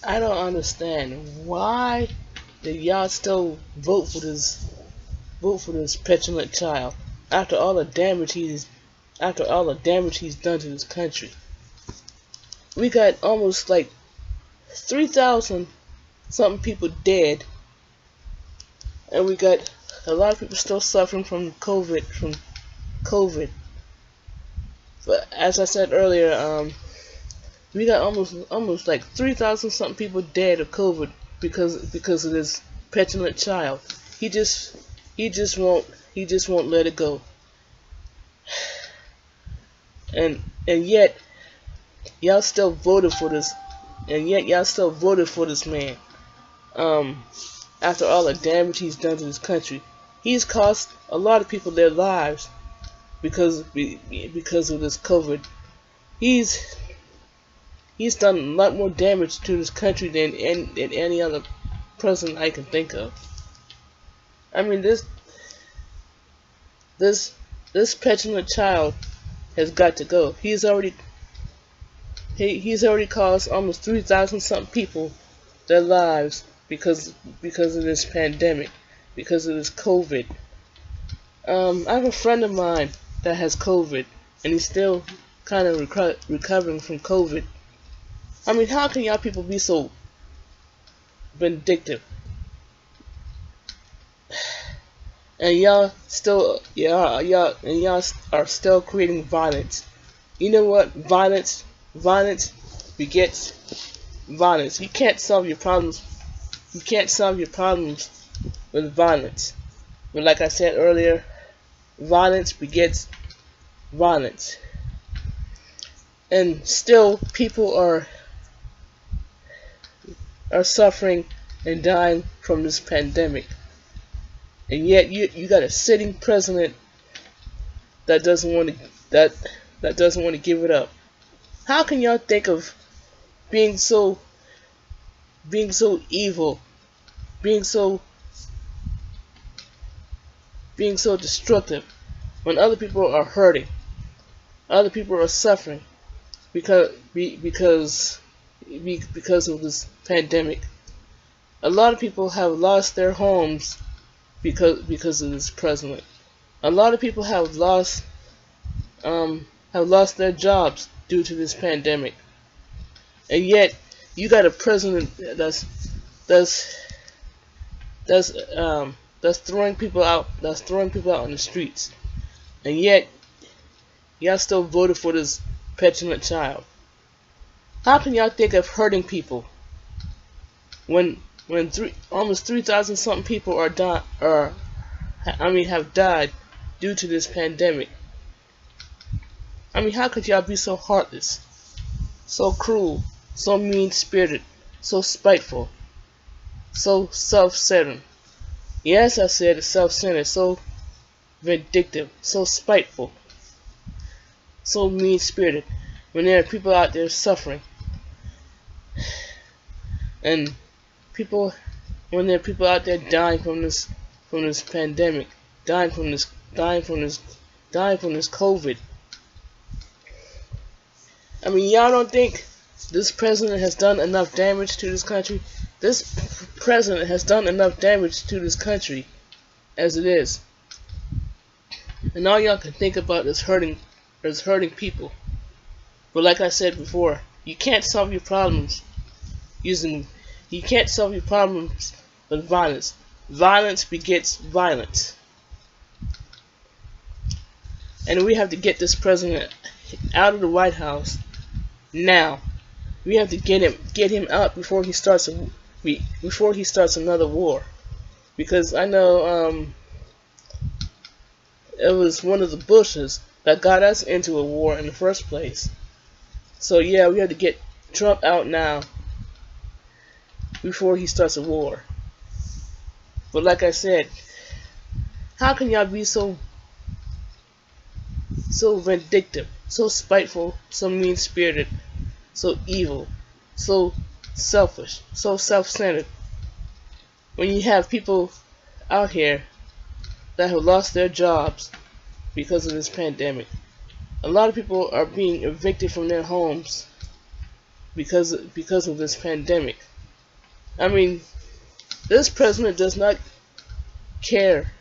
I don't understand why did y'all still vote for this petulant child after all the damage he's done to this country. We got almost like 3,000 something people dead, and we got a lot of people still suffering from COVID. But as I said earlier, we got almost like 3,000 something people dead of COVID because of this petulant child. He just he just won't let it go. And yet y'all still voted for this. And yet y'all still voted for this man. After all the damage he's done to this country, he's cost a lot of people their lives because of this COVID. He's done a lot more damage to this country than any other president I can think of. I mean, this petulant child has got to go. He's already caused almost 3,000 something people their lives because of this pandemic, because of this COVID. I have a friend of mine that has COVID, and he's still kind of recovering from COVID. I mean, how can y'all people be so vindictive? And y'all are still creating violence. You know what? Violence begets violence. You can't solve your problems. You can't solve your problems with violence. But like I said earlier, violence begets violence. And still people are suffering and dying from this pandemic. And yet you got a sitting president that doesn't want to give it up. How can y'all think of being so evil, being so destructive when other people are hurting, other people are suffering because of this pandemic? A lot of people have lost their homes because of this president. A lot of people have lost their jobs due to this pandemic. And yet you got a president that's throwing people out on the streets. And yet y'all still voted for this petulant child. How can y'all think of hurting people when almost 3,000 something people have died due to this pandemic? I mean, how could y'all be so heartless, so cruel, so mean-spirited, so spiteful, so self-centered? Yes, I said it's self-centered, so vindictive, so spiteful, so mean-spirited, when there are people out there suffering, and when there are people out there dying from this pandemic, dying from this COVID. I mean, y'all don't think this president has done enough damage to this country? This president has done enough damage to this country as it is. And all y'all can think about is hurting people. But like I said before, you can't solve your problems with violence. Violence begets violence. And we have to get this president out of the White House now. We have to get him out before he starts another war. Because I know it was one of the Bushes that got us into a war in the first place. So yeah, we have to get Trump out now before he starts a war. But like I said, how can y'all be so vindictive, so spiteful, so mean-spirited, so evil, so selfish, so self-centered, when you have people out here that have lost their jobs because of this pandemic? A lot of people are being evicted from their homes because of this pandemic. I mean, this president does not care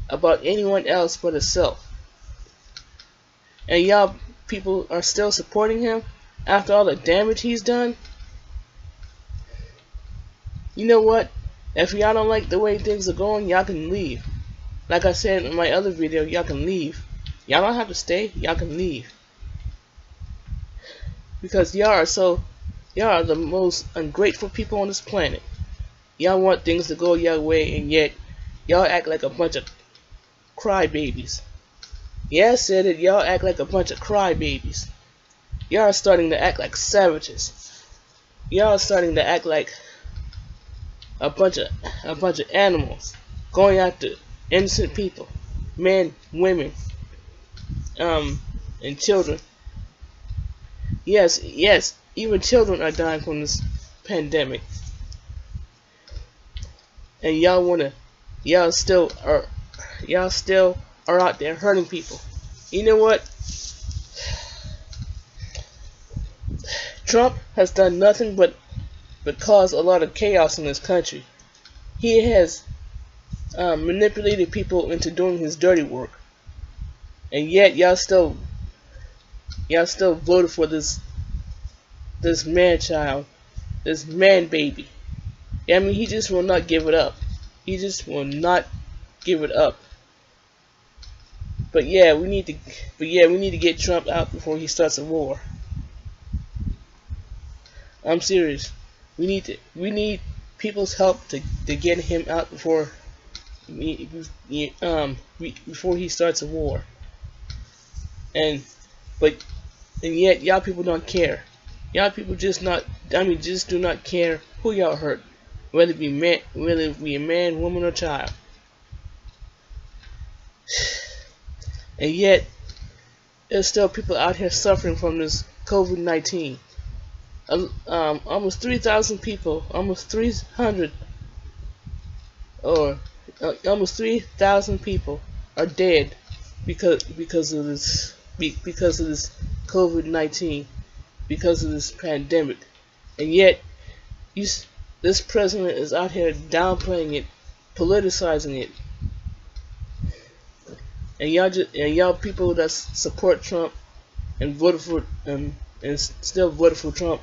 about anyone else but himself. And y'all people are still supporting him after all the damage he's done. You know what? If y'all don't like the way things are going, y'all can leave. Like I said in my other video, y'all can leave. Y'all don't have to stay, y'all can leave. Because y'all are the most ungrateful people on this planet. Y'all want things to go your way, and yet y'all act like a bunch of crybabies. Yeah, I said it, y'all act like a bunch of crybabies. Y'all are starting to act like savages. Y'all are starting to act like a bunch of animals going after innocent people, men, women, and children. Yes, even children are dying from this pandemic, and y'all still are out there hurting people. You know what? Trump has done nothing but cause a lot of chaos in this country. He has manipulated people into doing his dirty work, and yet y'all still voted for this man child, this man baby. I mean, he just will not give it up. He just will not give it up. But yeah, we need to get Trump out before he starts a war. I'm serious. We need people's help to get him out before he starts a war. And yet y'all people don't care. Y'all people just do not care who y'all hurt, whether it be a man, woman, or child. And yet there's still people out here suffering from this COVID-19. Almost 3,000 people, almost 300, or almost 3,000 people are dead because of this COVID-19, because of this pandemic. And yet this president is out here downplaying it, politicizing it. And y'all people that support Trump and voted for and still voted for Trump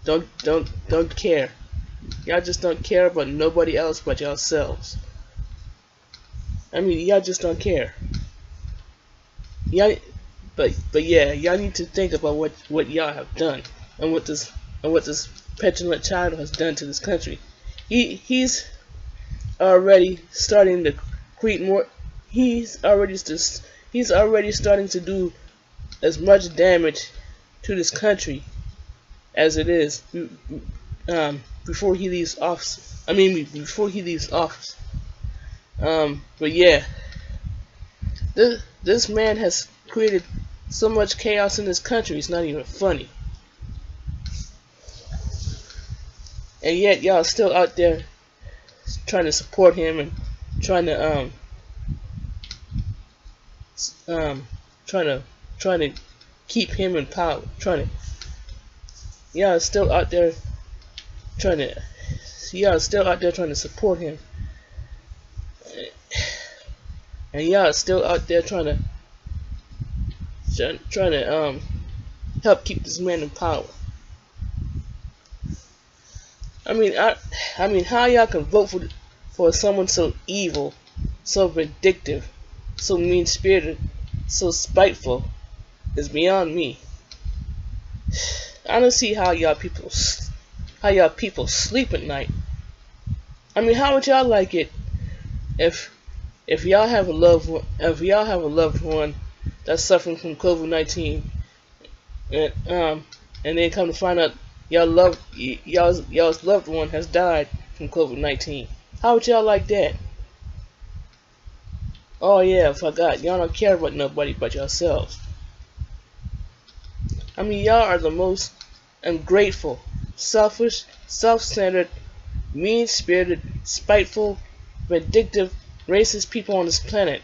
don't care. Y'all just don't care about nobody else but yourselves. I mean, y'all just don't care. Y'all, but yeah, y'all need to think about what y'all have done and what this petulant child has done to this country. He's already starting to create more. He's already starting to do as much damage to this country as it is before he leaves office. Before he leaves office. But yeah, this man has created so much chaos in this country. It's not even funny. And yet y'all still out there trying to support him and trying to keep him in power. Y'all still out there trying to support him. And y'all still out there trying to help keep this man in power. I mean, how y'all can vote for someone so evil, so vindictive, so mean-spirited, so spiteful is beyond me. I don't see how y'all people sleep at night. I mean, how would y'all like it if y'all have a loved one that's suffering from COVID-19, and then come to find out y'all's loved one has died from COVID-19? How would y'all like that? Oh yeah, I forgot. Y'all don't care about nobody but yourselves. I mean, y'all are the most ungrateful, selfish, self-centered, mean-spirited, spiteful, vindictive, racist people on this planet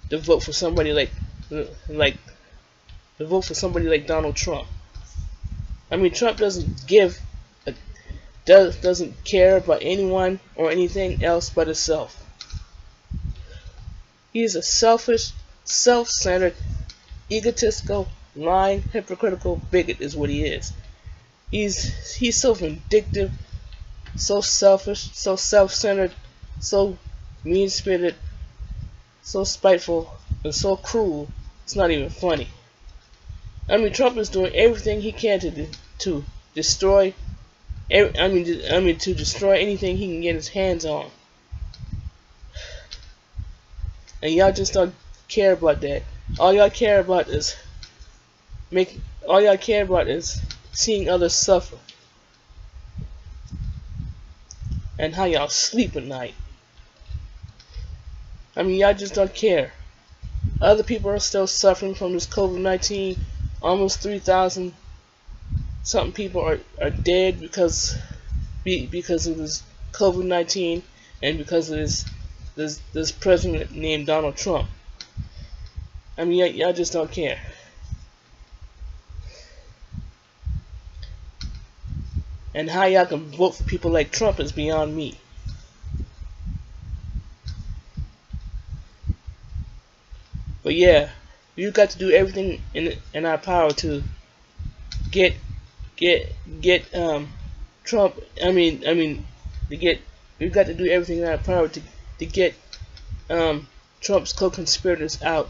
to vote for somebody like Donald Trump. I mean, Trump doesn't give doesn't care about anyone or anything else but itself. He is a selfish, self-centered, egotistical, lying, hypocritical bigot is what he is. He's so vindictive, so selfish, so self-centered, so mean-spirited, so spiteful, and so cruel. It's not even funny. I mean, Trump is doing everything he can to destroy. To destroy anything he can get his hands on, and y'all just don't care about that. All y'all care about is seeing others suffer, and how y'all sleep at night. I mean, y'all just don't care. Other people are still suffering from this COVID-19. Almost 3,000 something people are dead because of this COVID-19 and because of this president named Donald Trump. I mean, y'all just don't care. And how y'all can vote for people like Trump is beyond me. But yeah, we've got to do everything in our power to get Trump. We've got to do everything in our power to get Trump's co-conspirators out,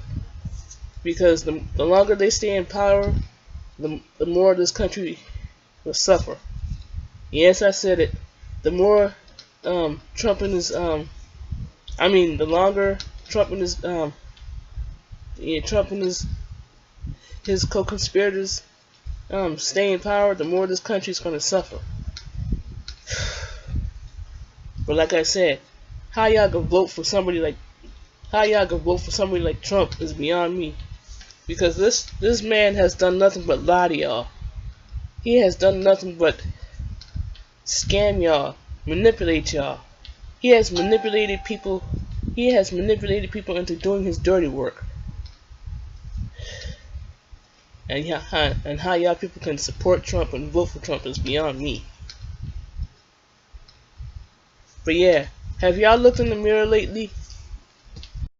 because the longer they stay in power, the more this country will suffer. Yes, I said it. The more Trump and his the longer Trump and his co-conspirators stay in power, the more this country is going to suffer. But like I said, how y'all gonna vote for somebody like Trump is beyond me, because this man has done nothing but lie to y'all. He has done nothing but scam y'all, manipulate y'all. He has manipulated people. Into doing his dirty work. And how y'all people can support Trump and vote for Trump is beyond me. But yeah, have y'all looked in the mirror lately?